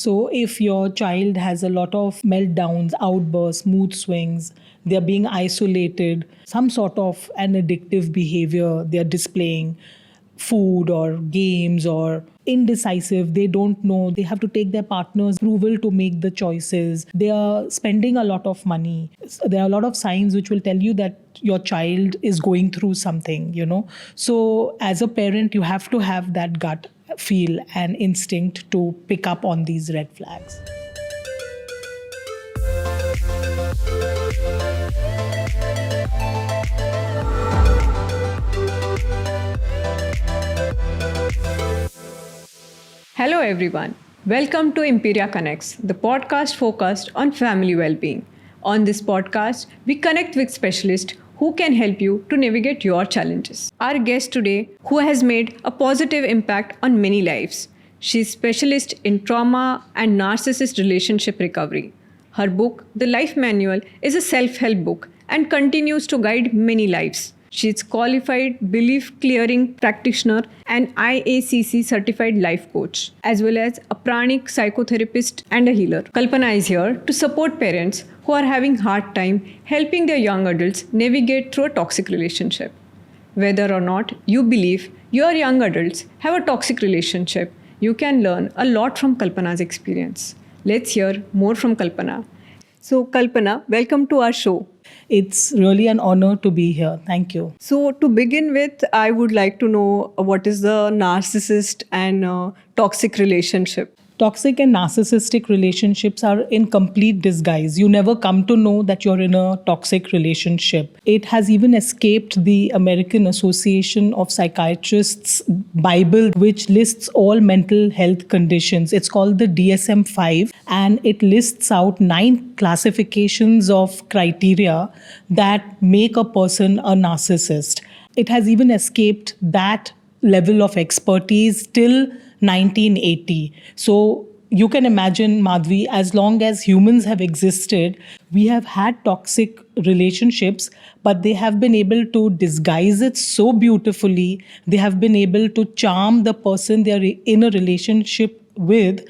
So, if your child has a lot of meltdowns, outbursts, mood swings, they're being isolated, some sort of an addictive behavior they're displaying, food or games or indecisive, they don't know, they have to take their partner's approval to make the choices, they are spending a lot of money. There are a lot of signs which will tell you that your child is going through something. So as a parent, you have to have that gut feel and instinct to pick up on these red flags. Hello everyone. Welcome to Imperia Connects, the podcast focused on family well-being. On this podcast, we connect with specialists who can help you to navigate your challenges. Our guest today, who has made a positive impact on many lives. She is specialist in trauma and narcissist relationship recovery. Her book, The Life Manual, is a self-help book and continues to guide many lives. She is qualified belief clearing practitioner and IACC certified life coach, as well as a pranic psychotherapist and a healer. Kalpana is here to support parents who are having hard time helping their young adults navigate through a toxic relationship. Whether or not you believe your young adults have a toxic relationship, you can learn a lot from Kalpana's experience. Let's hear more from Kalpana. So Kalpana, welcome to our show. It's really an honor to be here. Thank you. So to begin with, I would like to know what is the narcissist and toxic relationship? Toxic and narcissistic relationships are in complete disguise. You never come to know that you're in a toxic relationship. It has even escaped the American Association of Psychiatrists Bible, which lists all mental health conditions. It's called the DSM-5, and it lists out 9 classifications of criteria that make a person a narcissist. It has even escaped that level of expertise till 1980. So you can imagine, Madhvi, as long as humans have existed, we have had toxic relationships, but they have been able to disguise it so beautifully. They have been able to charm the person they are in a relationship with,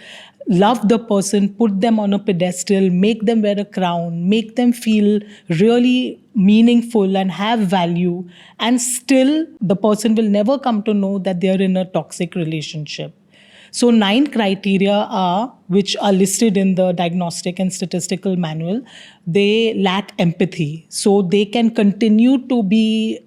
love the person, put them on a pedestal, make them wear a crown, make them feel really meaningful and have value. And still, the person will never come to know that they are in a toxic relationship. So 9 criteria which are listed in the Diagnostic and Statistical Manual. They lack empathy. So they can continue to be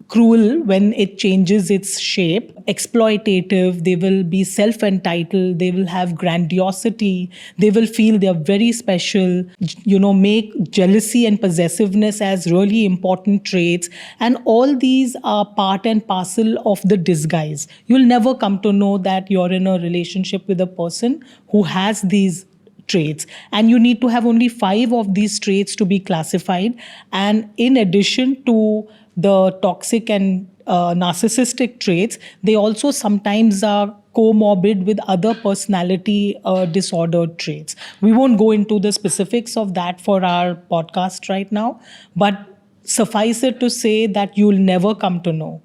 cruel when it changes its shape, exploitative, they will be self-entitled, they will have grandiosity, they will feel they're very special, make jealousy and possessiveness as really important traits. And all these are part and parcel of the disguise. You'll never come to know that you're in a relationship with a person who has these traits, and you need to have only 5 of these traits to be classified. And in addition to the toxic and narcissistic traits, they also sometimes are comorbid with other personality disordered traits. We won't go into the specifics of that for our podcast right now, but suffice it to say that you'll never come to know.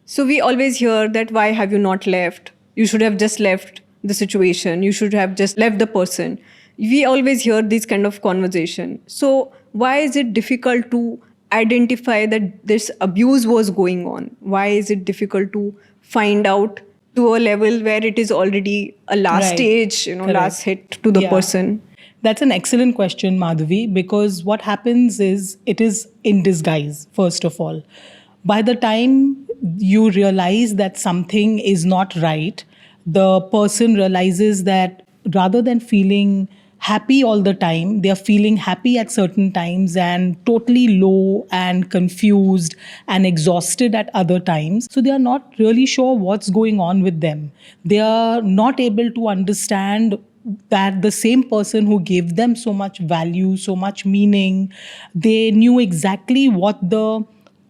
So we always hear that why have you not left? You should have just left the situation. You should have just left the person. We always hear this kind of conversation. So why is it difficult to identify that this abuse was going on? Why is it difficult to find out to a level where it is already a last stage, Correct. last hit to the person? That's an excellent question, Madhavi, because what happens is it is in disguise, first of all. By the time you realize that something is not right, the person realizes that rather than feeling happy all the time, they are feeling happy at certain times and totally low and confused and exhausted at other times. So they are not really sure what's going on with them. They are not able to understand that the same person who gave them so much value, so much meaning, they knew exactly what the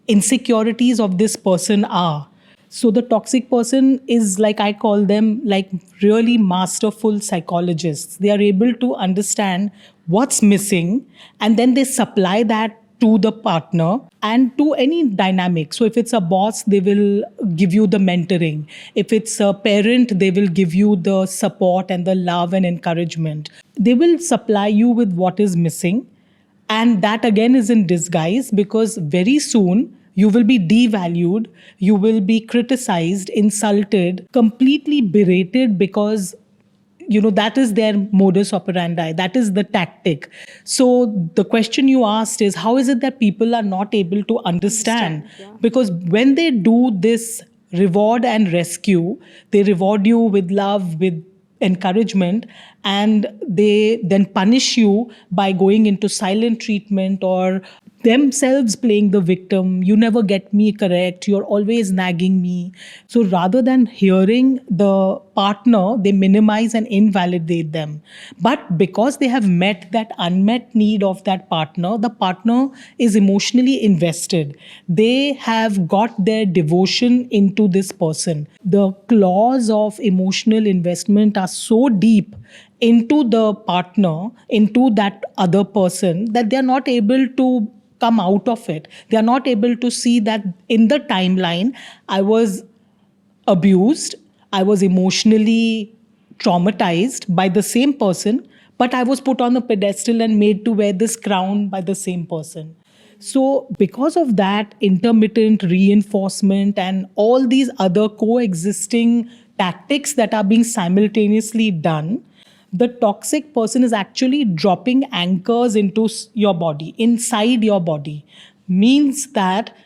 insecurities of this person are. So the toxic person is, like I call them, like really masterful psychologists. They are able to understand what's missing, and then they supply that to the partner and to any dynamic. So if it's a boss, they will give you the mentoring. If it's a parent, they will give you the support and the love and encouragement. They will supply you with what is missing. And that again is in disguise, because very soon you will be devalued, you will be criticized, insulted, completely berated, because that is their modus operandi, that is the tactic. So the question you asked is, how is it that people are not able to understand? Because when they do this reward and rescue, they reward you with love, with encouragement, and they then punish you by going into silent treatment or themselves playing the victim. You never get me correct, you're always nagging me. So rather than hearing the partner, they minimize and invalidate them. But because they have met that unmet need of that partner, the partner is emotionally invested. They have got their devotion into this person. The claws of emotional investment are so deep into the partner, into that other person, that they're not able to come out of it. They are not able to see that in the timeline, I was abused, I was emotionally traumatized by the same person, but I was put on a pedestal and made to wear this crown by the same person. So because of that intermittent reinforcement and all these other coexisting tactics that are being simultaneously done, the toxic person is actually dropping anchors into your body, inside your body. Means that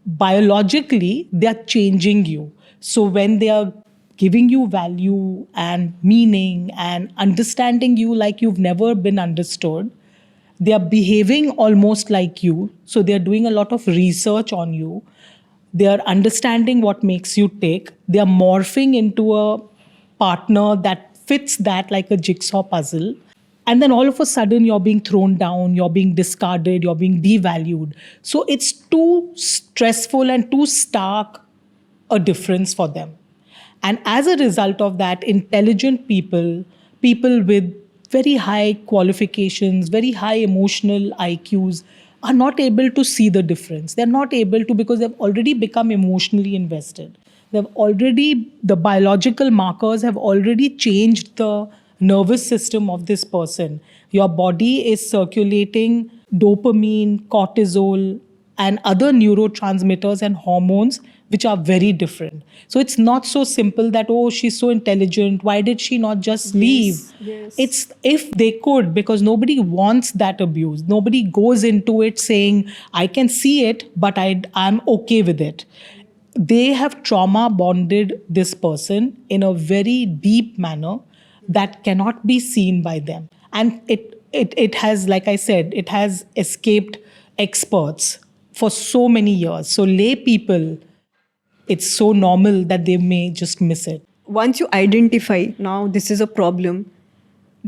biologically they are changing you. So when they are giving you value and meaning and understanding you like you've never been understood, they are behaving almost like you. So they are doing a lot of research on you. They are understanding what makes you tick. They are morphing into a partner that fits that like a jigsaw puzzle. And then all of a sudden you're being thrown down, you're being discarded, you're being devalued. So it's too stressful and too stark a difference for them. And as a result of that, intelligent people, people with very high qualifications, very high emotional IQs, are not able to see the difference. They're not able to, because they've already become emotionally invested. The biological markers have already changed the nervous system of this person. Your body is circulating dopamine, cortisol, and other neurotransmitters and hormones, which are very different. So it's not so simple that, oh, she's so intelligent, why did she not just leave? Yes. It's if they could, because nobody wants that abuse. Nobody goes into it saying, I can see it, but I'm okay with it. They have trauma bonded this person in a very deep manner that cannot be seen by them. And it has, like I said, it has escaped experts for so many years. So lay people, it's so normal that they may just miss it. Once you identify, now this is a problem,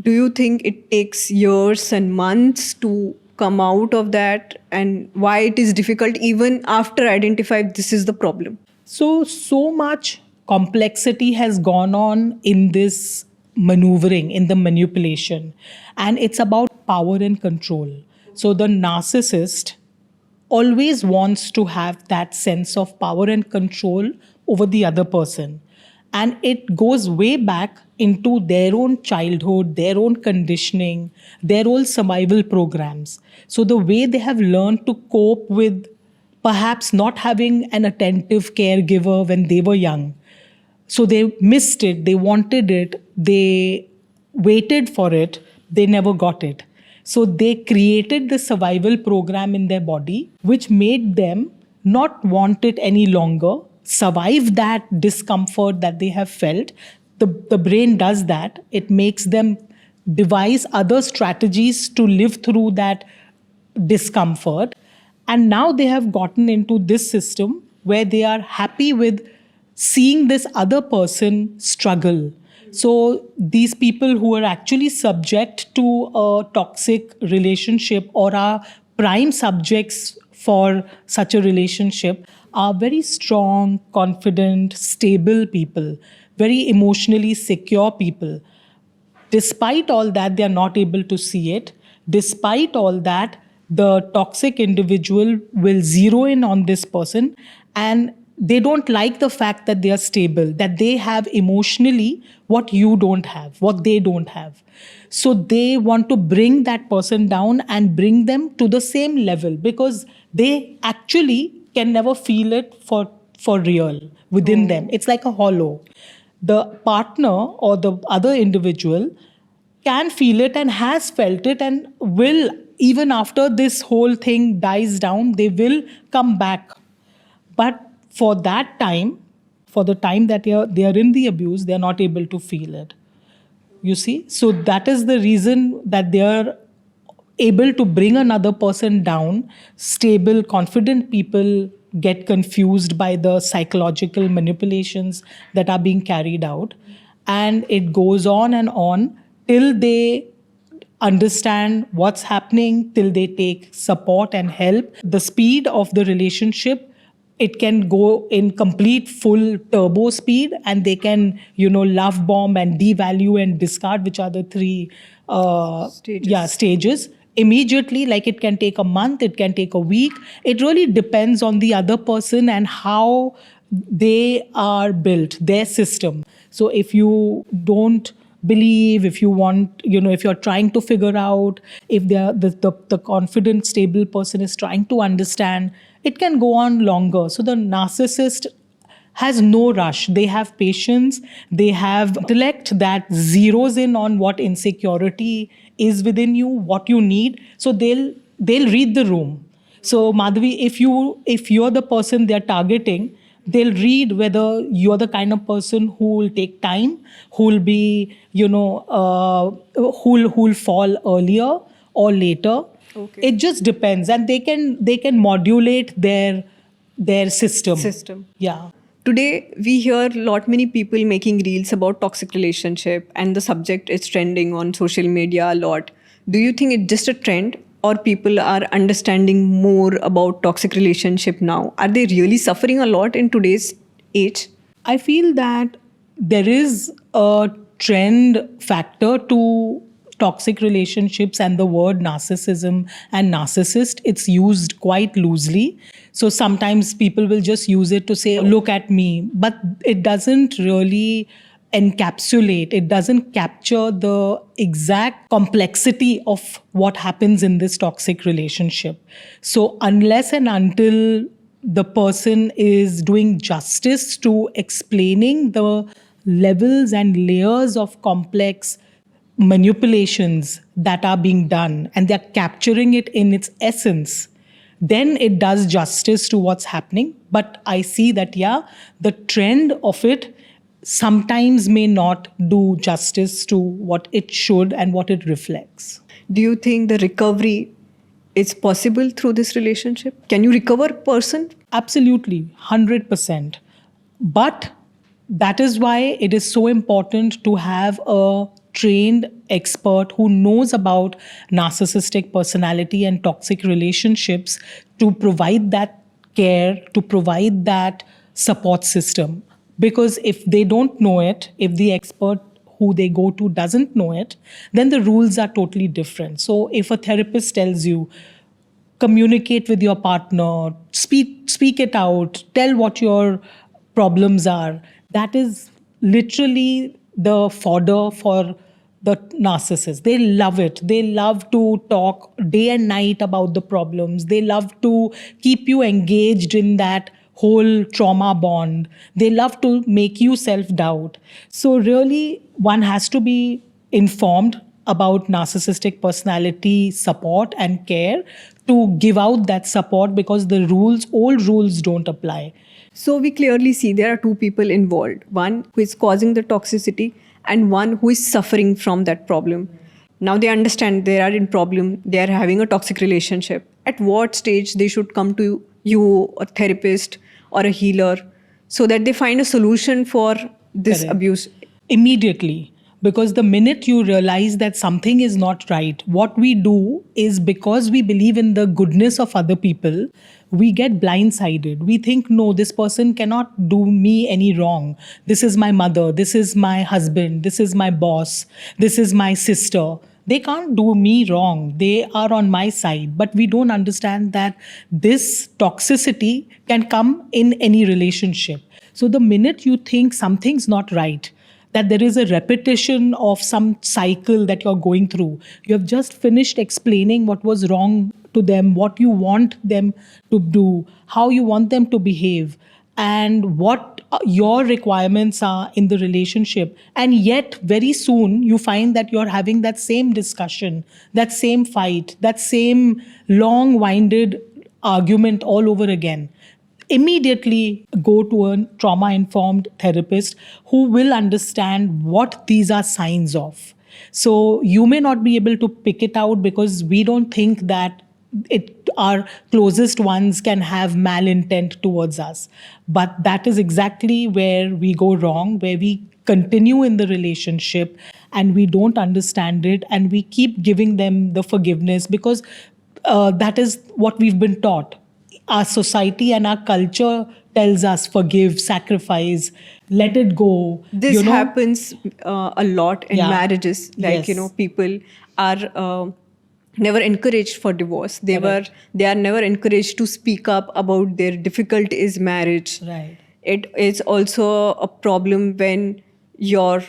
do you think it takes years and months to come out of that, and why it is difficult even after identify this is the problem? So much complexity has gone on in this maneuvering, in the manipulation, and it's about power and control. So the narcissist always wants to have that sense of power and control over the other person. And it goes way back into their own childhood, their own conditioning, their own survival programs. So the way they have learned to cope with perhaps not having an attentive caregiver when they were young. So they missed it, they wanted it, they waited for it, they never got it. So they created the survival program in their body, which made them not want it any longer, survive that discomfort that they have felt. The brain does that. It makes them devise other strategies to live through that discomfort. And now they have gotten into this system where they are happy with seeing this other person struggle. So these people who are actually subject to a toxic relationship or are prime subjects for such a relationship are very strong, confident, stable people, very emotionally secure people. Despite all that, they are not able to see it. Despite all that, the toxic individual will zero in on this person, and they don't like the fact that they are stable, that they have emotionally what you don't have, what they don't have. So they want to bring that person down and bring them to the same level, because they actually can never feel it for real within them. It's like a hollow. The partner or the other individual can feel it and has felt it, and will, even after this whole thing dies down, they will come back. But for that time, for the time that they are in the abuse, they are not able to feel it. You see? So that is the reason that they are able to bring another person down. Stable, confident people get confused by the psychological manipulations that are being carried out. And it goes on till they understand what's happening, till they take support and help. The speed of the relationship, it can go in complete full turbo speed, and they can, love bomb and devalue and discard, which are the three stages immediately. Like, it can take a month, it can take a week. It really depends on the other person and how they are built, their system. So if you don't believe, if you want, if you're trying to figure out, if the confident, stable person is trying to understand, it can go on longer. So the narcissist has no rush. They have patience. They have intellect that zeroes in on what insecurity is within you, what you need. So they'll read the room. So Madhavi, if you're the person they're targeting, they'll read whether you're the kind of person who will take time, who will be, who'll fall earlier or later. Okay. It just depends, and they can modulate their system. Yeah. Today, we hear many people making reels about toxic relationship, and the subject is trending on social media a lot. Do you think it's just a trend, or people are understanding more about toxic relationship now? Are they really suffering a lot in today's age? I feel that there is a trend factor to toxic relationships, and the word narcissism and narcissist, it's used quite loosely. So sometimes people will just use it to say, look at me, but it doesn't really encapsulate, it doesn't capture the exact complexity of what happens in this toxic relationship. So unless and until the person is doing justice to explaining the levels and layers of complex manipulations that are being done, and they're capturing it in its essence, then it does justice to what's happening. But I see that, the trend of it sometimes may not do justice to what it should and what it reflects. Do you think the recovery is possible through this relationship? Can you recover a person? Absolutely, 100%. But that is why it is so important to have a trained expert who knows about narcissistic personality and toxic relationships to provide that care, to provide that support system. Because if they don't know it, if the expert who they go to doesn't know it, then the rules are totally different. So if a therapist tells you, communicate with your partner, speak it out, tell what your problems are, that is literally the fodder for the narcissist. They love it. They love to talk day and night about the problems. They love to keep you engaged in that whole trauma bond. They love to make you self-doubt. So really, one has to be informed about narcissistic personality support and care to give out that support, because the old rules don't apply. So we clearly see there are two people involved. One who is causing the toxicity and one who is suffering from that problem. Now they understand they are in problem, they are having a toxic relationship. At what stage they should come to you, a therapist or a healer, so that they find a solution for this Correct. abuse? Immediately. Because the minute you realize that something is not right, what we do is, because we believe in the goodness of other people, we get blindsided. We think, no, this person cannot do me any wrong. This is my mother, this is my husband, this is my boss, this is my sister. They can't do me wrong. They are on my side. But we don't understand that this toxicity can come in any relationship. So the minute you think something's not right, that there is a repetition of some cycle that you're going through, you have just finished explaining what was wrong to them, what you want them to do, how you want them to behave, and what your requirements are in the relationship. And yet, very soon, you find that you're having that same discussion, that same fight, that same long winded argument all over again. Immediately go to a trauma informed therapist who will understand what these are signs of. So you may not be able to pick it out because we don't think that our closest ones can have malintent towards us. But that is exactly where we go wrong, where we continue in the relationship and we don't understand it and we keep giving them the forgiveness because that is what we've been taught. Our society and our culture tells us forgive, sacrifice, let it go. This happens a lot in marriages. Like, Yes. People are never encouraged for divorce. They are never encouraged to speak up about their difficulties in marriage. Right. It is also a problem when your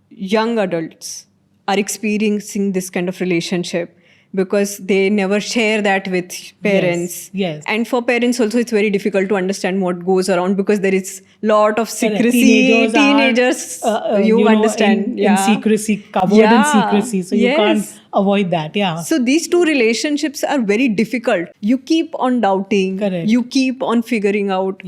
young adults are experiencing this kind of relationship because they never share that with parents. Yes. And for parents also, it's very difficult to understand what goes around because there is lot of secrecy. Teenagers, you understand. In secrecy, covered in secrecy. So you can't avoid that. Yeah. So these two relationships are very difficult. You keep on doubting. Correct. You keep on figuring out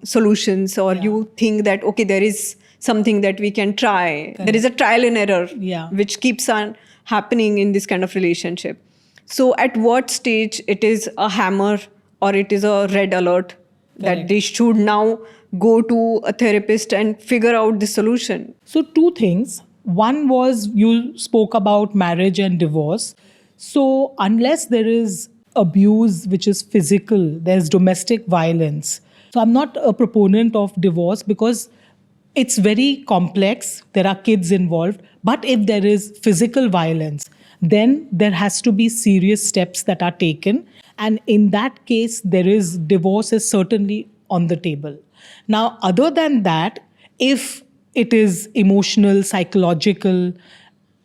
solutions, or you think that, okay, there is something that we can try. There is a trial and error, which keeps on happening in this kind of relationship. So at what stage it is a hammer or it is a red alert that they should now go to a therapist and figure out the solution? So two things. One was you spoke about marriage and divorce. So unless there is abuse which is physical, there's domestic violence. So I'm not a proponent of divorce because it's very complex. There are kids involved. But if there is physical violence, then there has to be serious steps that are taken. And in that case, divorce is certainly on the table. Now, other than that, if it is emotional, psychological,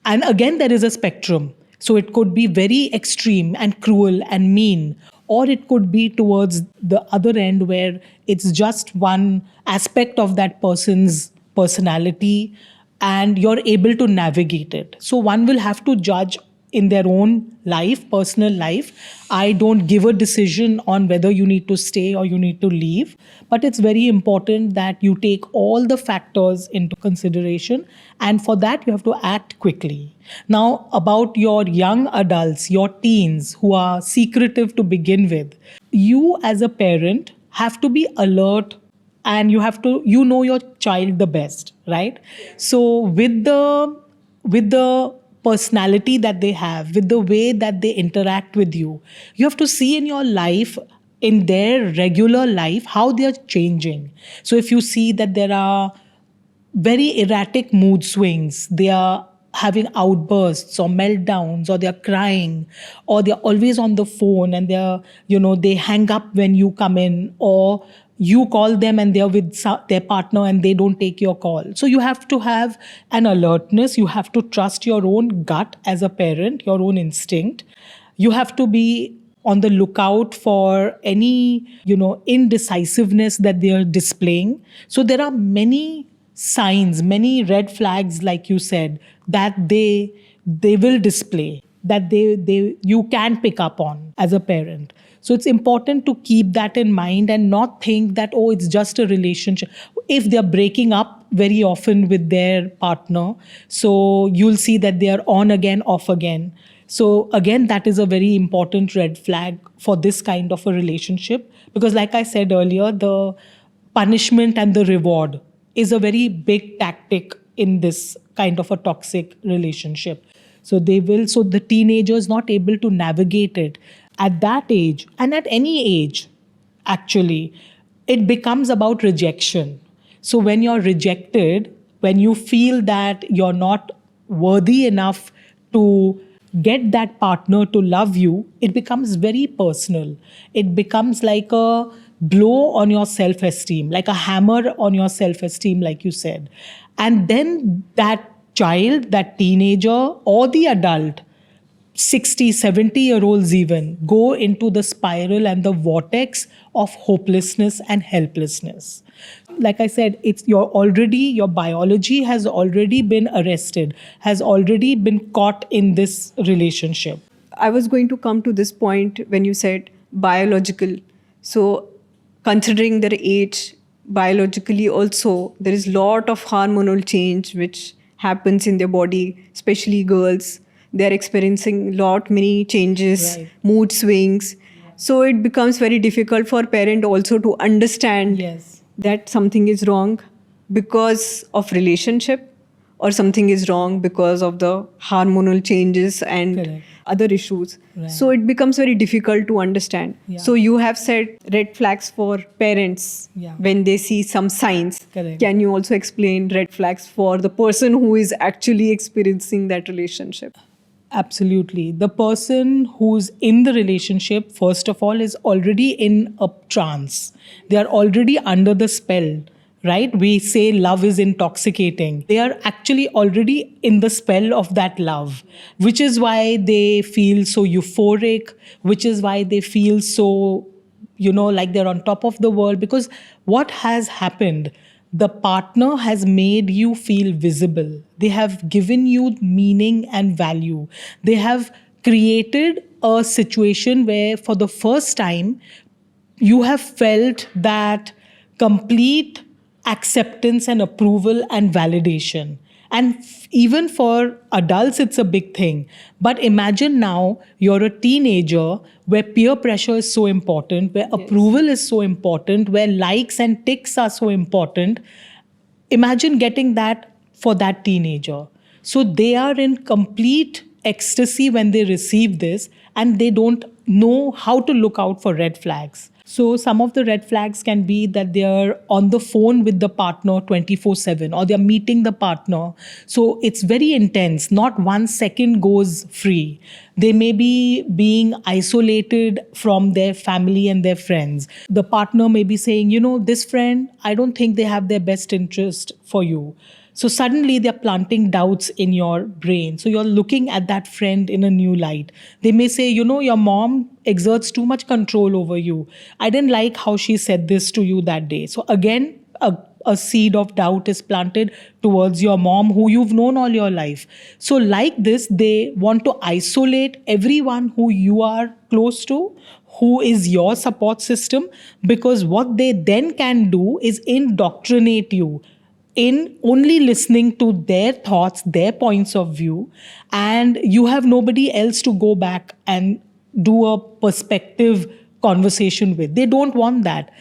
and again, there is a spectrum. So it could be very extreme and cruel and mean, or it could be towards the other end where it's just one aspect of that person's personality and you're able to navigate it. So one will have to judge in their own life, personal life. I don't give a decision on whether you need to stay or you need to leave, but it's very important that you take all the factors into consideration, and for that you have to act quickly. Now, about your young adults, your teens who are secretive to begin with, you as a parent have to be alert and you have to, your child the best, right? So with the personality that they have, with the way that they interact with you, you have to see in your life, in their regular life, how they are changing. So if you see that there are very erratic mood swings, they are having outbursts or meltdowns, or they're crying, or they're always on the phone and they hang up when you come in, or you call them and they're with their partner and they don't take your call. So you have to have an alertness. You have to trust your own gut as a parent, your own instinct. You have to be on the lookout for any, indecisiveness that they are displaying. So there are many signs, many red flags, like you said, that they will display, that you can pick up on as a parent. So it's important to keep that in mind and not think that, it's just a relationship. If they're breaking up very often with their partner, so you'll see that they are on again, off again. So again, that is a very important red flag for this kind of a relationship. Because like I said earlier, the punishment and the reward is a very big tactic in this kind of a toxic relationship. So the teenager is not able to navigate it. At that age, and at any age, actually, it becomes about rejection. So when you're rejected, when you feel that you're not worthy enough to get that partner to love you, it becomes very personal. It becomes like a blow on your self-esteem, like a hammer on your self-esteem, like you said. And then that child, that teenager, or the adult, 60, 70-year-olds even, go into the spiral and the vortex of hopelessness and helplessness. Like I said, your biology has already been arrested, has already been caught in this relationship. I was going to come to this point when you said biological. So, considering their age, biologically also, there is lot of hormonal change which happens in their body, especially girls. They are experiencing many changes, Right. mood swings. So it becomes very difficult for parent also to understand Yes. that something is wrong because of relationship, or something is wrong because of the hormonal changes and Correct. other issues. Right. So it becomes very difficult to understand. Yeah. So you have said red flags for parents Yeah. when they see some signs. Correct. Can you also explain red flags for the person who is actually experiencing that relationship? Absolutely. The person who's in the relationship, first of all, is already in a trance. They are already under the spell, right? We say love is intoxicating. They are actually already in the spell of that love, which is why they feel so euphoric, which is why they feel so, like they're on top of the world. Because what has happened? The partner has made you feel visible. They have given you meaning and value. They have created a situation where, for the first time, you have felt that complete acceptance and approval and validation. And even for adults, it's a big thing. But imagine now you're a teenager where peer pressure is so important, where approval is so important, where likes and ticks are so important. Imagine getting that for that teenager. So they are in complete ecstasy when they receive this, and they don't know how to look out for red flags. So some of the red flags can be that they're on the phone with the partner 24/7, or they're meeting the partner. So it's very intense. Not 1 second goes free. They may be being isolated from their family and their friends. The partner may be saying, this friend, I don't think they have their best interest for you. So suddenly they're planting doubts in your brain. So you're looking at that friend in a new light. They may say, your mom exerts too much control over you. I didn't like how she said this to you that day. So again, a seed of doubt is planted towards your mom, who you've known all your life. So like this, they want to isolate everyone who you are close to, who is your support system, because what they then can do is indoctrinate you in only listening to their thoughts, their points of view, and you have nobody else to go back and do a perspective conversation with. They don't want that.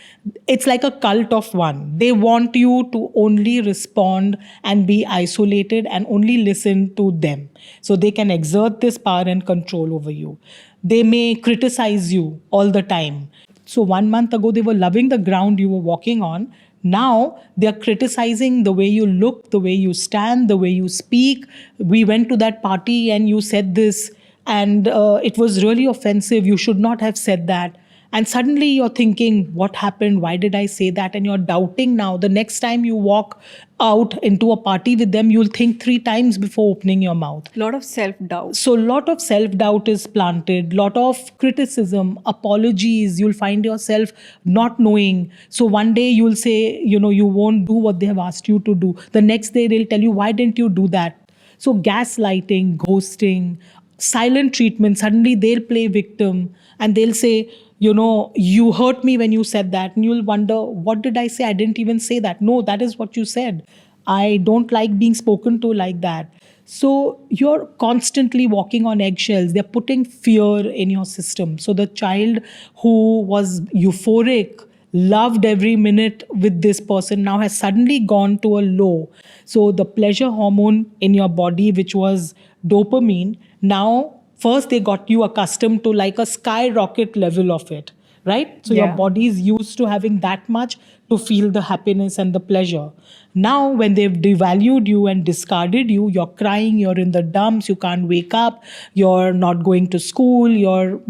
It's like a cult of one. They want you to only respond and be isolated and only listen to them. So they can exert this power and control over you. They may criticize you all the time. So 1 month ago, they were loving the ground you were walking on. Now they're criticizing the way you look, the way you stand, the way you speak. We went to that party and you said this, and it was really offensive. You should not have said that. And suddenly you're thinking, what happened? Why did I say that? And you're doubting now. The next time you walk out into a party with them, you'll think 3 times before opening your mouth. A lot of self-doubt. So a lot of self-doubt is planted, lot of criticism, apologies. You'll find yourself not knowing. So one day you'll say, you won't do what they have asked you to do. The next day they'll tell you, why didn't you do that? So gaslighting, ghosting, silent treatment. Suddenly they'll play victim and they'll say, you hurt me when you said that. And you'll wonder, what did I say? I didn't even say that. No, that is what you said. I don't like being spoken to like that. So you're constantly walking on eggshells. They're putting fear in your system. So the child who was euphoric, loved every minute with this person, now has suddenly gone to a low. So the pleasure hormone in your body, which was dopamine, now first they got you accustomed to like a skyrocket level of it, right? So your body is used to having that much to feel the happiness and the pleasure. Now, when they've devalued you and discarded you, you're crying, you're in the dumps, you can't wake up, you're not going to school, you're,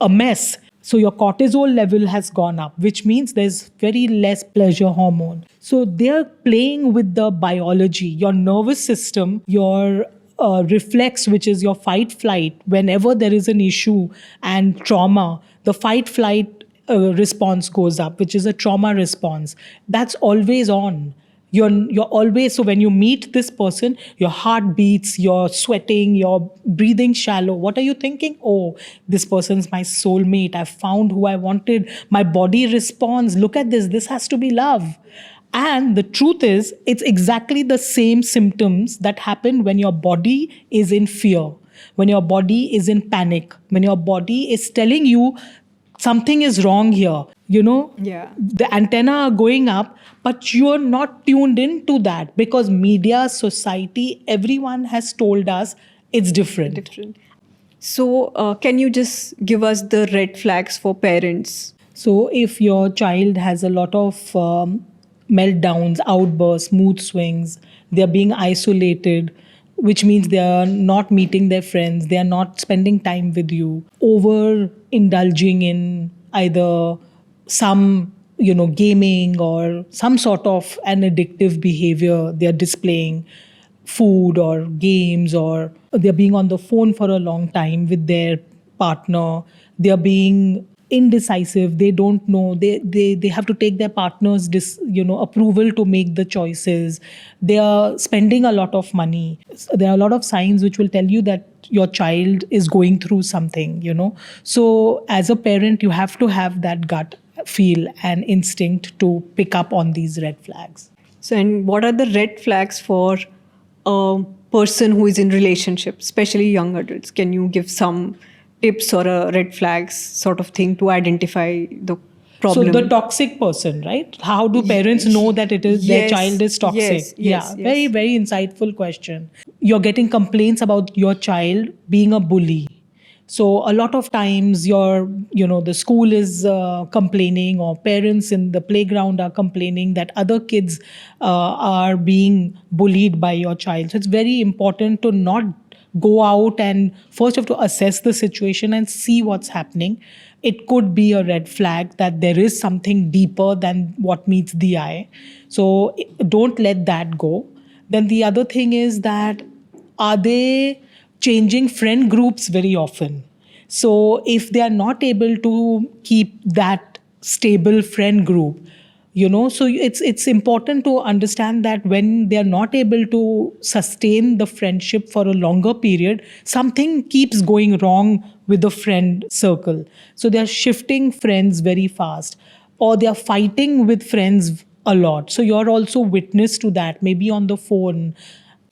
a mess. So your cortisol level has gone up, which means there's very less pleasure hormone. So they're playing with the biology, your nervous system, your reflex, which is your fight flight. Whenever there is an issue and trauma, the fight flight response goes up, which is a trauma response. That's always on. You're always, so when you meet this person, your heart beats, you're sweating, you're breathing shallow. What are you thinking? Oh, this person's my soulmate. I found who I wanted. My body responds. Look at this. This has to be love. And the truth is, it's exactly the same symptoms that happen when your body is in fear, when your body is in panic, when your body is telling you something is wrong here. Yeah. The antenna are going up, but you're not tuned into that because media, society, everyone has told us it's different. So can you just give us the red flags for parents? So if your child has a lot of meltdowns, outbursts, mood swings, they're being isolated, which means they are not meeting their friends, they are not spending time with you, over indulging in either some gaming or some sort of an addictive behavior they are displaying, food or games, or they're being on the phone for a long time with their partner, they're being indecisive, they don't know, they have to take their partner's approval to make the choices, they are spending a lot of money. There are a lot of signs which will tell you that your child is going through something. So as a parent, you have to have that gut feel and instinct to pick up on these red flags. So, and what are the red flags for a person who is in relationship, especially young adults? Can you give some tips or a red flags sort of thing to identify the problem? So the toxic person, right? How do parents know that it is their child is toxic? Yes. Very, very insightful question. You're getting complaints about your child being a bully. So a lot of times the school is complaining, or parents in the playground are complaining that other kids are being bullied by your child. So it's very important to not go out and first have to assess the situation and see what's happening. It could be a red flag that there is something deeper than what meets the eye. So don't let that go. Then the other thing is that, are they changing friend groups very often? So if they are not able to keep that stable friend group, so it's important to understand that when they are not able to sustain the friendship for a longer period, something keeps going wrong with the friend circle. So they are shifting friends very fast, or they are fighting with friends a lot. So you're also witness to that, maybe on the phone.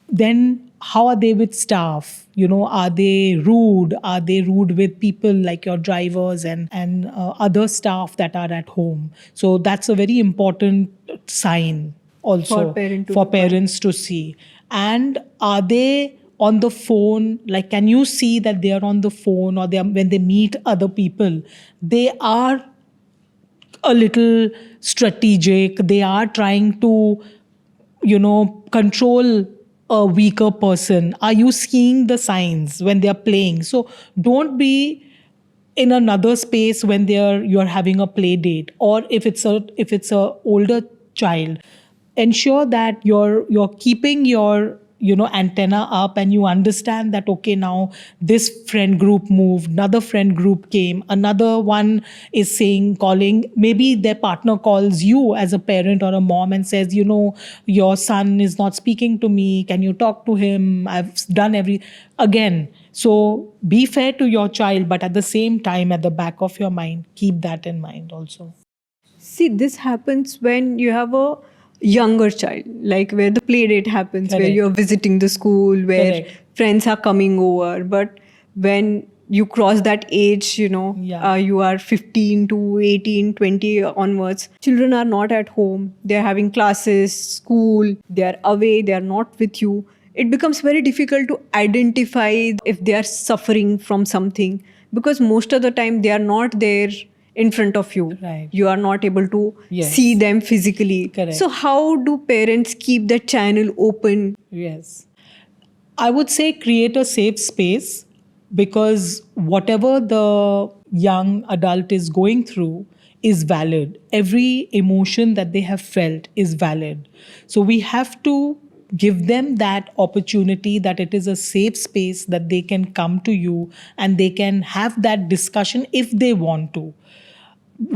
Then how are they with staff? Are they rude? Are they rude with people like your drivers and other staff that are at home? So that's a very important sign also for parents to see. And are they on the phone? Like, can you see that they are on the phone, or when they meet other people, they are a little strategic. They are trying to, control a weaker person. Are you seeing the signs when they are playing? So don't be in another space when you're having a play date, or if it's a older child, ensure that you're keeping your antenna up, and you understand that, okay, now this friend group moved, another friend group came, another one is calling, maybe their partner calls you as a parent or a mom and says, your son is not speaking to me, can you talk to him? I've done again. So be fair to your child, but at the same time, at the back of your mind, keep that in mind also. See, this happens when you have a younger child, like where the play date happens, Correct. where you're visiting the school, where Correct. friends are coming over. But when you cross that age, you are 15 to 18, 20 onwards, children are not at home, they're having classes, school, they're away, they're not with you. It becomes very difficult to identify if they are suffering from something, because most of the time they are not there in front of you. Right. You are not able to Yes. see them physically. Correct. So how do parents keep that channel open? Yes. I would say create a safe space, because whatever the young adult is going through is valid. Every emotion that they have felt is valid. So we have to give them that opportunity, that it is a safe space, that they can come to you and they can have that discussion if they want to.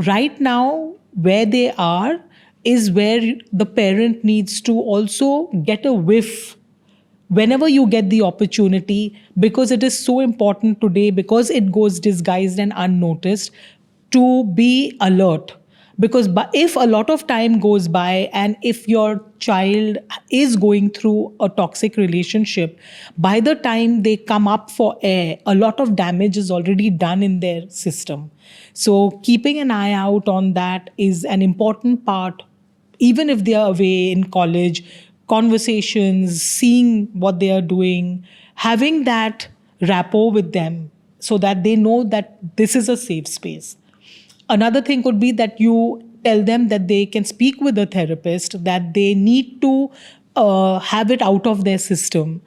Right now, where they are is where the parent needs to also get a whiff whenever you get the opportunity, because it is so important today, because it goes disguised and unnoticed, to be alert. Because if a lot of time goes by and if your child is going through a toxic relationship, by the time they come up for air, a lot of damage is already done in their system. So keeping an eye out on that is an important part, even if they are away in college. Conversations, seeing what they are doing, having that rapport with them so that they know that this is a safe space. Another thing could be that you tell them that they can speak with a therapist, that they need to have it out of their system,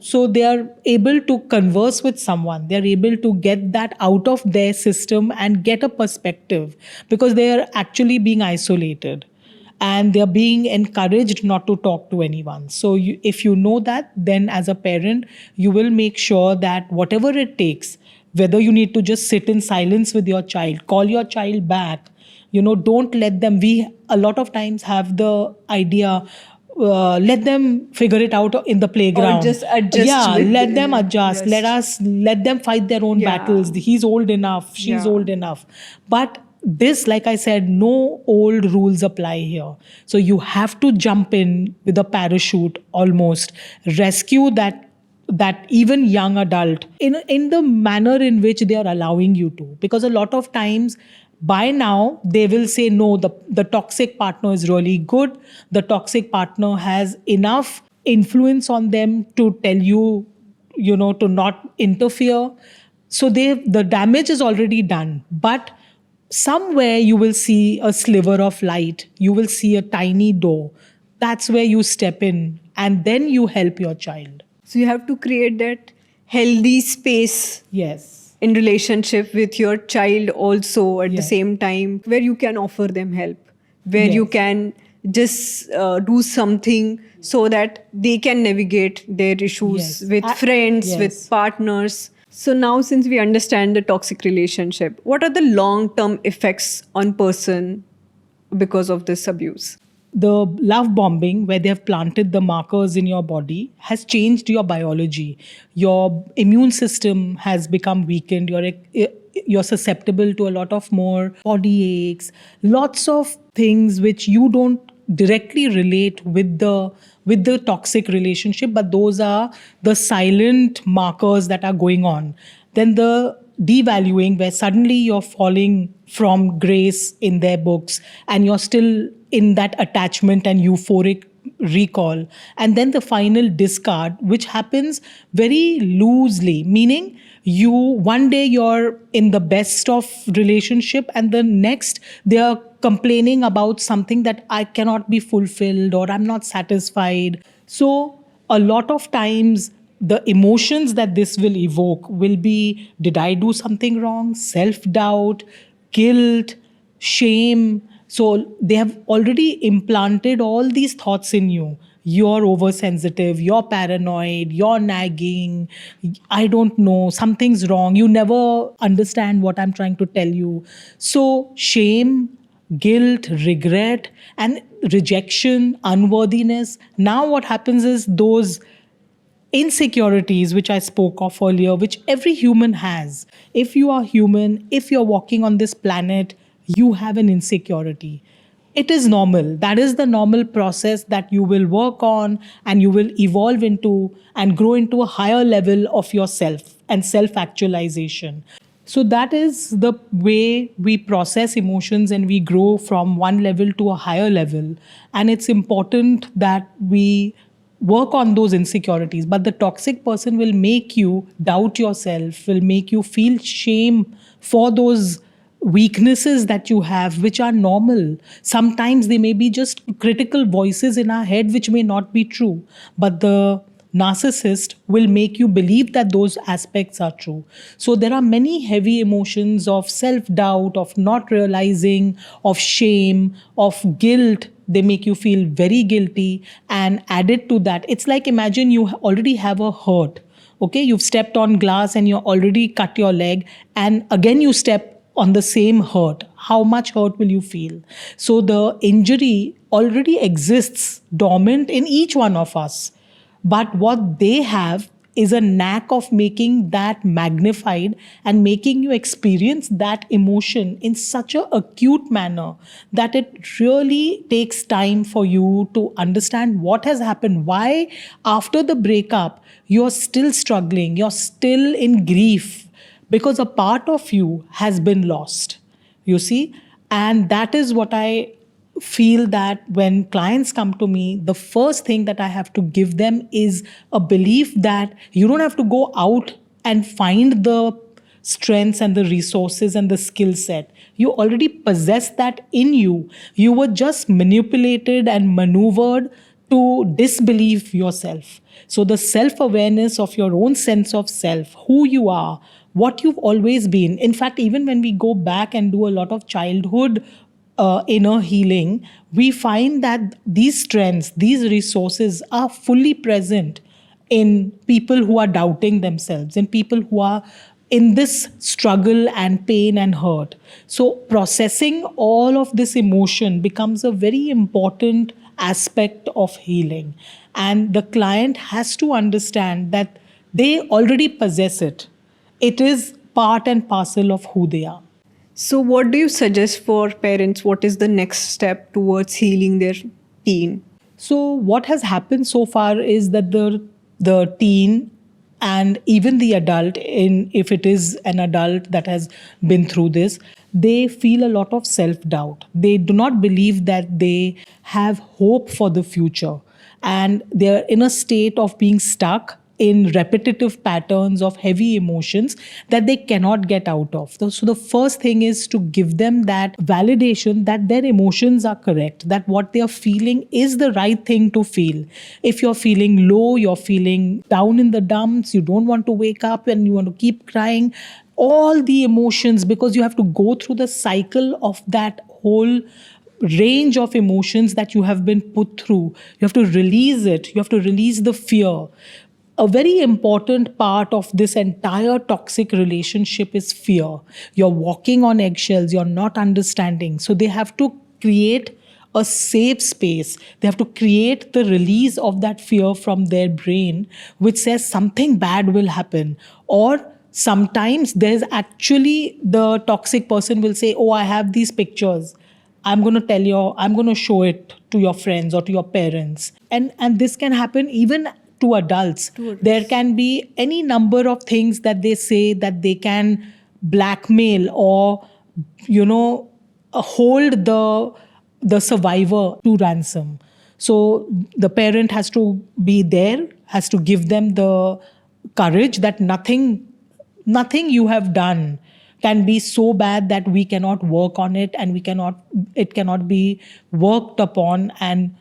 so they are able to converse with someone. They are able to get that out of their system and get a perspective, because they are actually being isolated and they're being encouraged not to talk to anyone. So if you know that, then as a parent, you will make sure that whatever it takes, whether you need to just sit in silence with your child, call your child back, don't let them, we a lot of times have the idea, let them figure it out in the playground. Or just adjust. Yeah, let them adjust. Yes. Let them fight their own Yeah. battles. He's old enough. She's Yeah. old enough. But this, like I said, no old rules apply here. So you have to jump in with a parachute almost, rescue that even young adult in the manner in which they are allowing you to. Because a lot of times, by now, they will say, no, the toxic partner is really good. The toxic partner has enough influence on them to tell you, to not interfere. So the damage is already done. But somewhere you will see a sliver of light. You will see a tiny door. That's where you step in and then you help your child. So you have to create that healthy space. Yes. In relationship with your child also at the Yes. same time, where you can offer them help, where you Yes. can just do something so that they can navigate their issues Yes. with friends, Yes. with partners. So now, since we understand the toxic relationship, what are the long-term effects on person because of this abuse? The love bombing, where they have planted the markers in your body, has changed your biology. Your immune system has become weakened. You're susceptible to a lot of more body aches, lots of things which you don't directly relate with the toxic relationship, but those are the silent markers that are going on. Then the devaluing, where suddenly you're falling from grace in their books and you're still in that attachment and euphoric recall. And then the final discard, which happens very loosely, meaning one day you're in the best of relationship and the next they are complaining about something that I cannot be fulfilled or I'm not satisfied. So a lot of times the emotions that this will evoke will be, did I do something wrong? Self-doubt, guilt, shame. So they have already implanted all these thoughts in you. You're oversensitive, you're paranoid, you're nagging, I don't know, something's wrong, you never understand what I'm trying to tell you. So shame, guilt, regret, and rejection, unworthiness. Now what happens is those insecurities which I spoke of earlier, which every human has. If you are human, if you're walking on this planet, you have an insecurity. It is normal. That is the normal process that you will work on and you will evolve into and grow into a higher level of yourself and self-actualization. So that is the way we process emotions and we grow from one level to a higher level. And it's important that we work on those insecurities. But the toxic person will make you doubt yourself, will make you feel shame for those weaknesses that you have, which are normal. Sometimes they may be just critical voices in our head, which may not be true. But the narcissist will make you believe that those aspects are true. So there are many heavy emotions of self-doubt, of not realizing, of shame, of guilt. They make you feel very guilty. And added to that, it's like, imagine you already have a hurt. Okay, you've stepped on glass and you already cut your leg, and again you step on the same hurt. How much hurt will you feel? So the injury already exists dormant in each one of us. But what they have is a knack of making that magnified and making you experience that emotion in such an acute manner that it really takes time for you to understand what has happened. Why, after the breakup, you're still struggling, you're still in grief, because a part of you has been lost, you see? And that is what I feel, that when clients come to me, the first thing that I have to give them is a belief that you don't have to go out and find the strengths and the resources and the skill set. You already possess that in you. You were just manipulated and maneuvered to disbelieve yourself. So the self-awareness of your own sense of self, who you are, what you've always been. In fact, even when we go back and do a lot of childhood inner healing, we find that these strengths, these resources are fully present in people who are doubting themselves, in people who are in this struggle and pain and hurt. So processing all of this emotion becomes a very important aspect of healing. And the client has to understand that they already possess it. It is part and parcel of who they are. So, what do you suggest for parents? What is the next step towards healing their teen? So what has happened so far is that the teen and even the adult, if it is an adult that has been through this, they feel a lot of self-doubt. They do not believe that they have hope for the future. And they're in a state of being stuck in repetitive patterns of heavy emotions that they cannot get out of. So the first thing is to give them that validation that their emotions are correct, that what they are feeling is the right thing to feel. If you're feeling low, you're feeling down in the dumps, you don't want to wake up and you want to keep crying, all the emotions, because you have to go through the cycle of that whole range of emotions that you have been put through. You have to release it. You have to release the fear. A very important part of this entire toxic relationship is fear. You're walking on eggshells, you're not understanding. So they have to create a safe space. They have to create the release of that fear from their brain, which says something bad will happen. Or sometimes there's actually the toxic person will say, oh, I have these pictures. I'm going to tell you, I'm going to show it to your friends or to your parents. And this can happen even to adults. There can be any number of things that they say that they can blackmail or, hold the survivor to ransom. So the parent has to be there, has to give them the courage that nothing you have done can be so bad that we cannot work on it and it cannot be worked upon and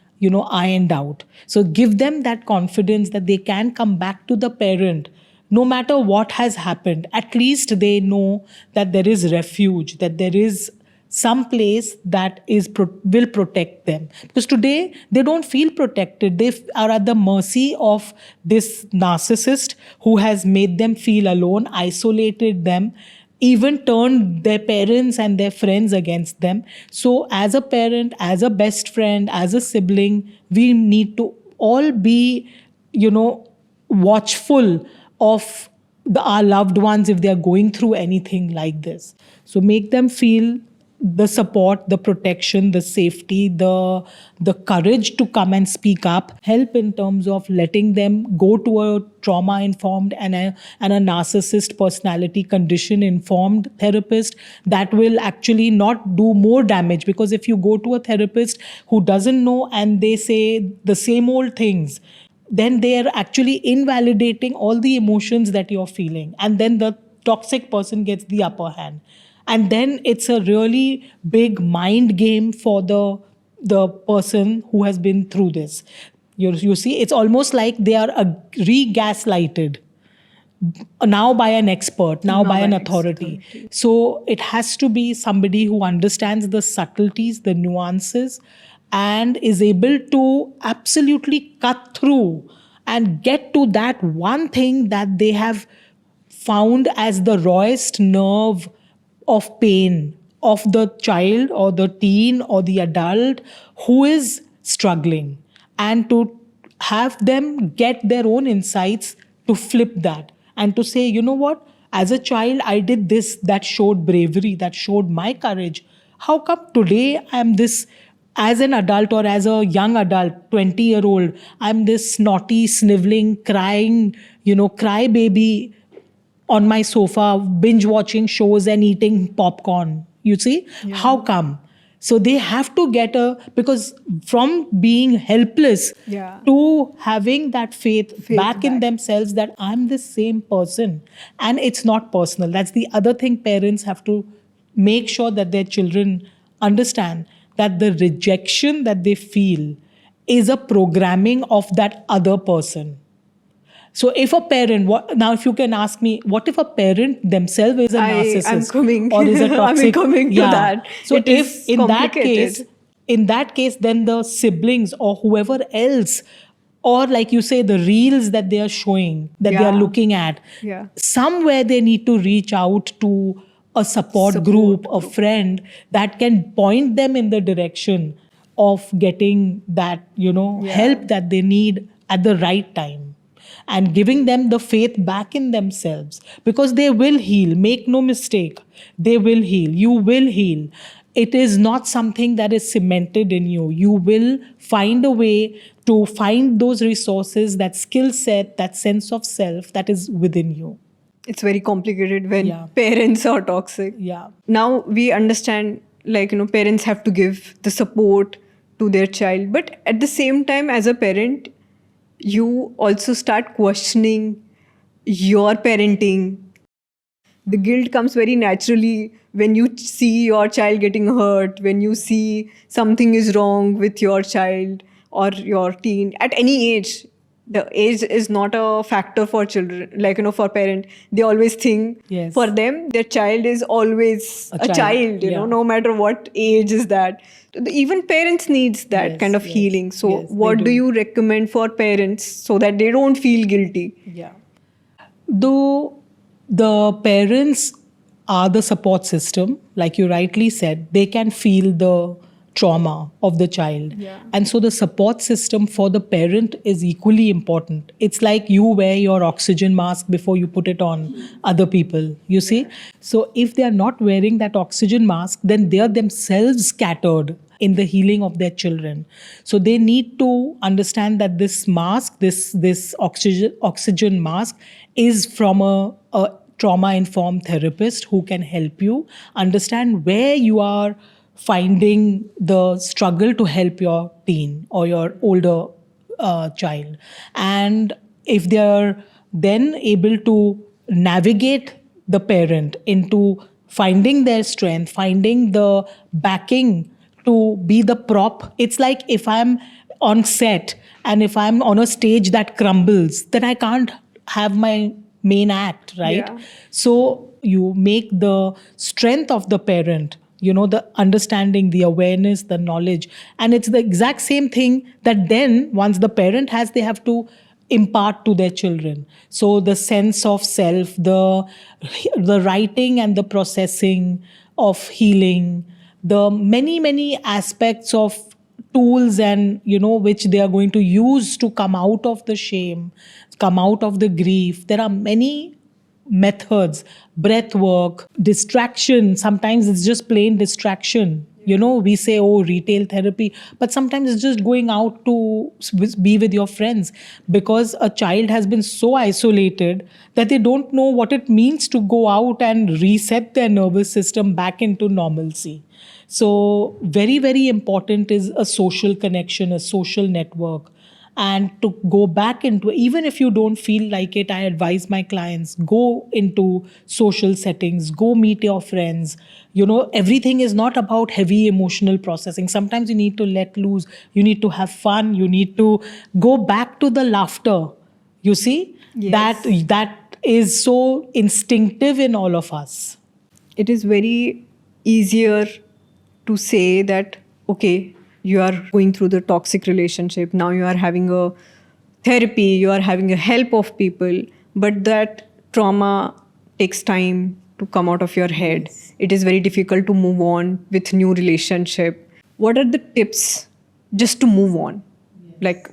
ironed out. So give them that confidence that they can come back to the parent no matter what has happened. At least they know that there is refuge, that there is some place that will protect them. Because today they don't feel protected. They are at the mercy of this narcissist who has made them feel alone, isolated them, even turned their parents and their friends against them. So as a parent, as a best friend, as a sibling, we need to all be, watchful of our loved ones if they are going through anything like this. So make them feel the support, the protection, the safety, the courage to come and speak up, help in terms of letting them go to a trauma-informed and a narcissist personality condition-informed therapist that will actually not do more damage. Because if you go to a therapist who doesn't know and they say the same old things, then they are actually invalidating all the emotions that you're feeling. And then the toxic person gets the upper hand. And then it's a really big mind game for the person who has been through this. You see, it's almost like they are re-gaslighted now by an expert, now by an authority. So it has to be somebody who understands the subtleties, the nuances, and is able to absolutely cut through and get to that one thing that they have found as the rawest nerve of pain of the child or the teen or the adult who is struggling, and to have them get their own insights to flip that and to say, you know what, as a child, I did this that showed bravery, that showed my courage. How come today I'm this, as an adult or as a young adult, 20-year-old, I'm this snotty, sniveling, crying, crybaby on my sofa, binge watching shows and eating popcorn? You see, how come? So they have to get because from being helpless to having that faith back in themselves that I'm the same person and it's not personal. That's the other thing parents have to make sure that their children understand, that the rejection that they feel is a programming of that other person. So if a parent, now if you can ask me, what if a parent themselves is a narcissist or is a toxic? I'm coming to that. So if in that case, then the siblings or whoever else, or like you say, the reels that they are showing, that they are looking at, somewhere they need to reach out to a support group, a friend that can point them in the direction of getting that, help that they need at the right time. And giving them the faith back in themselves, because they will heal. Make no mistake, they will heal. You will heal. It is not something that is cemented in you. You will find a way to find those resources, that skill set, that sense of self that is within you. It's very complicated when parents are toxic. Now we understand, parents have to give the support to their child. But at the same time, as a parent, you also start questioning your parenting. The guilt comes very naturally when you see your child getting hurt, when you see something is wrong with your child or your teen at any age. The age is not a factor for children, for parent. They always think for them, their child is always a child, no matter what age is that. Even parents needs that kind of healing. So what do you recommend for parents so that they don't feel guilty? Though the parents are the support system, like you rightly said, they can feel the trauma of the child. And so the support system for the parent is equally important. It's like you wear your oxygen mask before you put it on other people, you see. So if they are not wearing that oxygen mask, then they are themselves scattered in the healing of their children. So they need to understand that this mask, this oxygen mask is from a trauma-informed therapist who can help you understand where you are finding the struggle to help your teen or your older child. And if they are then able to navigate the parent into finding their strength, finding the backing to be the prop. It's like if I'm on set and if I'm on a stage that crumbles, then I can't have my main act, right? So you make the strength of the parent, the understanding, the awareness, the knowledge. And it's the exact same thing that then once the parent has, they have to impart to their children. So the sense of self, the writing and the processing of healing, the many aspects of tools and, which they are going to use to come out of the shame, come out of the grief. There are many methods, breath work, distraction. Sometimes it's just plain distraction. We say, retail therapy, but sometimes it's just going out to be with your friends, because a child has been so isolated that they don't know what it means to go out and reset their nervous system back into normalcy. So very, very important is a social connection, a social network. and to go back into, even if you don't feel like it, I advise my clients, go into social settings, go meet your friends. Everything is not about heavy emotional processing. Sometimes you need to let loose, you need to have fun, you need to go back to the laughter. You see, Yes. that is so instinctive in all of us. It is very easier to say that, okay, you are going through the toxic relationship. Now you are having a therapy, you are having a help of people, but that trauma takes time to come out of your head. It is very difficult to move on with new relationship. What are the tips just to move on? Like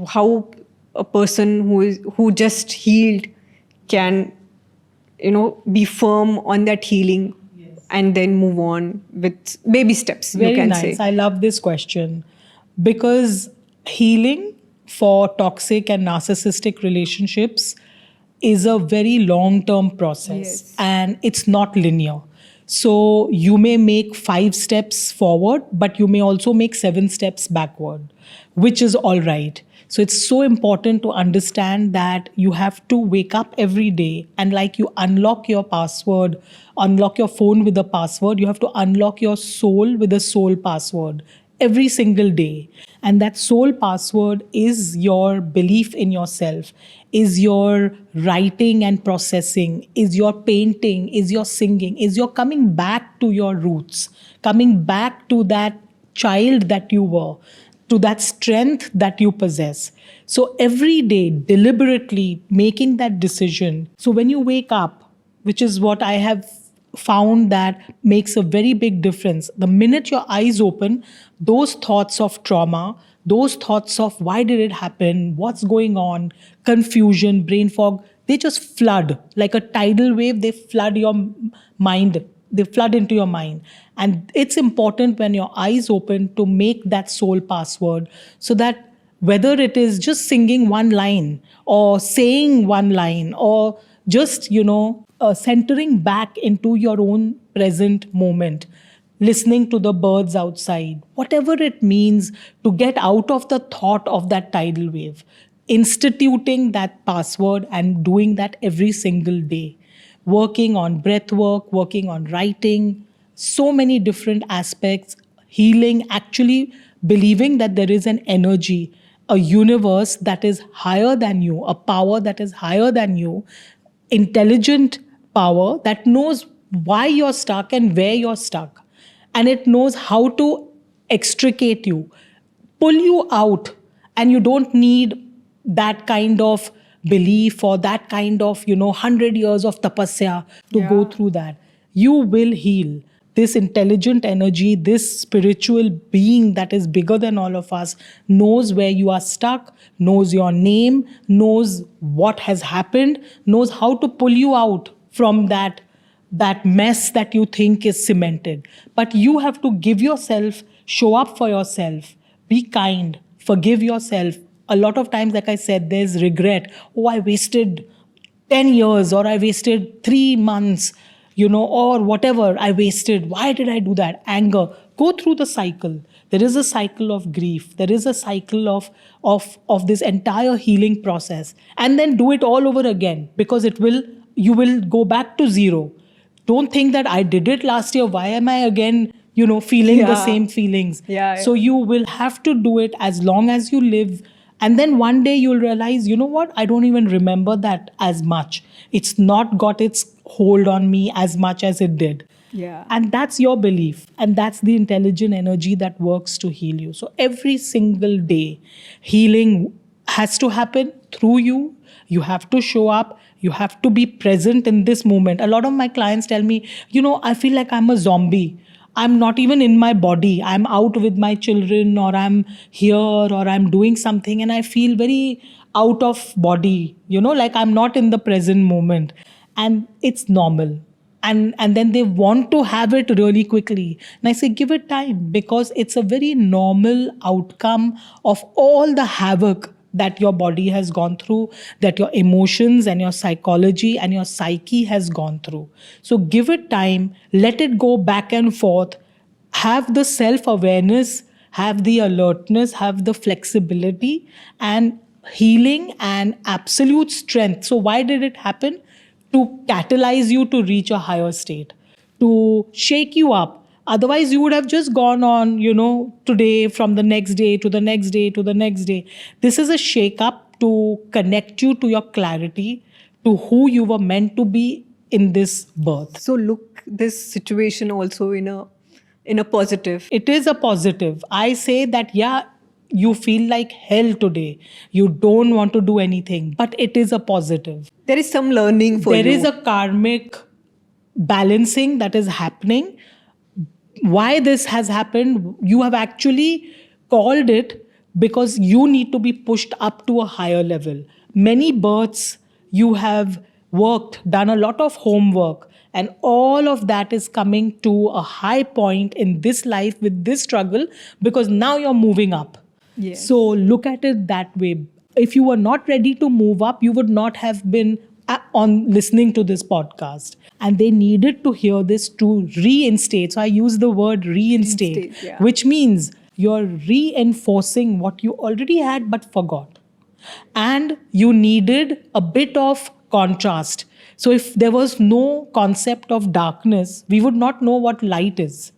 how a person who just healed can be firm on that healing and then move on with baby steps, Very you can nice. say. I love this question because healing for toxic and narcissistic relationships is a very long-term process, Yes. and it's not linear. So you may make 5 steps forward, but you may also make 7 steps backward, which is all right. So it's so important to understand that you have to wake up every day, and like you unlock your password, unlock your phone with a password, you have to unlock your soul with a soul password every single day. And that soul password is your belief in yourself, is your writing and processing, is your painting, is your singing, is your coming back to your roots, coming back to that child that you were, to that strength that you possess. So every day, deliberately making that decision. So when you wake up, which is what I have found that makes a very big difference. The minute your eyes open, those thoughts of trauma, those thoughts of why did it happen, what's going on, confusion, brain fog, they just flood like a tidal wave. They flood your mind. They flood into your mind. And it's important when your eyes open to make that soul password, so that whether it is just singing one line or saying one line or just, centering back into your own present moment, listening to the birds outside, whatever it means to get out of the thought of that tidal wave, instituting that password and doing that every single day, working on breath work, working on writing, so many different aspects, healing, actually believing that there is an energy, a universe that is higher than you, a power that is higher than you, intelligent power that knows why you're stuck and where you're stuck. And it knows how to extricate you, pull you out. And you don't need that kind of belief or that kind of, 100 years of tapasya to go Yeah. through that. You will heal. This intelligent energy, this spiritual being that is bigger than all of us, knows where you are stuck, knows your name, knows what has happened, knows how to pull you out from that mess that you think is cemented. But you have to give yourself, show up for yourself, be kind, forgive yourself. A lot of times, like I said, there's regret. Oh, I wasted 10 years, or I wasted 3 months, or whatever I wasted. Why did I do that? Anger. Go through the cycle. There is a cycle of grief. There is a cycle of this entire healing process. And then do it all over again, because you will go back to zero. Don't think that I did it last year. Why am I again, feeling the Yeah. same feelings? Yeah. So you will have to do it as long as you live. And then one day you'll realize, you know what? I don't even remember that as much. It's not got its hold on me as much as it did. Yeah. And that's your belief. And that's the intelligent energy that works to heal you. So every single day, healing has to happen through you. You have to show up. You have to be present in this moment. A lot of my clients tell me, I feel like I'm a zombie. I'm not even in my body. I'm out with my children, or I'm here, or I'm doing something, and I feel very out of body, like I'm not in the present moment. And it's normal. And then they want to have it really quickly. And I say, give it time, because it's a very normal outcome of all the havoc that your body has gone through, that your emotions and your psychology and your psyche has gone through. So give it time, let it go back and forth, have the self-awareness, have the alertness, have the flexibility and healing and absolute strength. So why did it happen? To catalyze you to reach a higher state, to shake you up. Otherwise, you would have just gone on, today, from the next day to the next day to the next day. This is a shake up to connect you to your clarity, to who you were meant to be in this birth. So look this situation also in a positive. It is a positive. I say that, yeah, you feel like hell today. You don't want to do anything, but it is a positive. There is some learning for you. There is a karmic balancing that is happening. Why this has happened, you have actually called it because you need to be pushed up to a higher level. Many births, you have worked, done a lot of homework, and all of that is coming to a high point in this life with this struggle because now you're moving up. Yes. So look at it that way. If you were not ready to move up, you would not have been on listening to this podcast. And they needed to hear this to reinstate. So I use the word reinstate, yeah. which means you're reinforcing what you already had but forgot. And you needed a bit of contrast. So if there was no concept of darkness, we would not know what light is.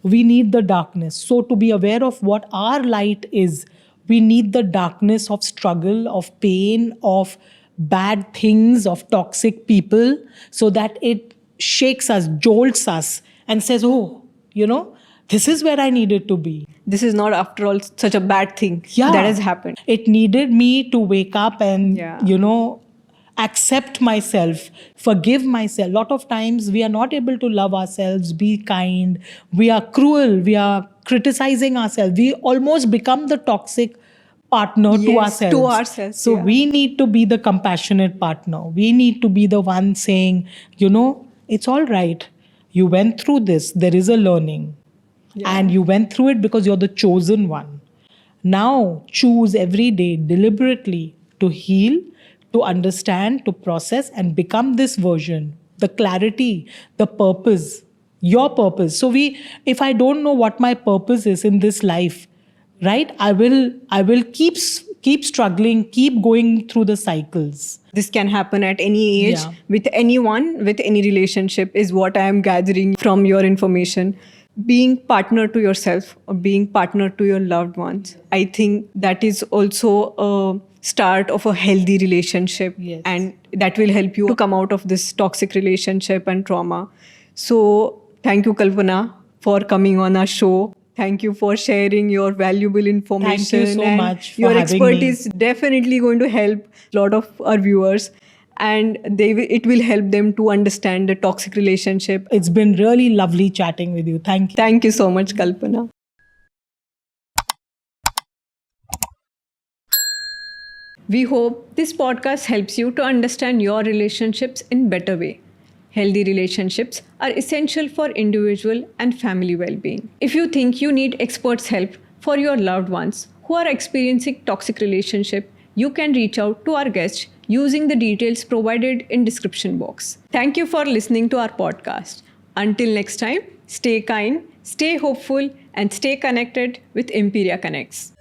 We need the darkness. So to be aware of what our light is, we need the darkness of struggle, of pain, of bad things, of toxic people, so that it shakes us, jolts us, and says, oh, this is where I needed to be. This is not, after all, such a bad thing that has happened. It needed me to wake up and, Yeah. accept myself, forgive myself. A lot of times we are not able to love ourselves, be kind. We are cruel. We are criticizing ourselves. We almost become the toxic partner to ourselves. To ourselves. So we need to be the compassionate partner. We need to be the one saying, it's all right. You went through this. There is a learning. Yeah. And you went through it because you're the chosen one. Now choose every day deliberately to heal, to understand, to process, and become this version. The clarity, the purpose, your purpose. So if I don't know what my purpose is in this life, right, I will keep struggling, keep going through the cycles. This can happen at any age, Yeah. with anyone, with any relationship, is what I am gathering from your information. Being partner to yourself or being partner to your loved ones, I think that is also a start of a healthy relationship. Yes. And that will help you to come out of this toxic relationship and trauma. So thank you, Kalpana, for coming on our show. Thank you for sharing your valuable information. Thank you so and much for your having expertise me. is definitely going to help a lot of our viewers, and it will help them to understand the toxic relationship. It's been really lovely chatting with you. Thank you. Thank you so much, Kalpana. We hope this podcast helps you to understand your relationships in better way. Healthy relationships are essential for individual and family well-being. If you think you need experts' help for your loved ones who are experiencing toxic relationship, you can reach out to our guest using the details provided in description box. Thank you for listening to our podcast. Until next time, stay kind, stay hopeful, and stay connected with Imperia Connects.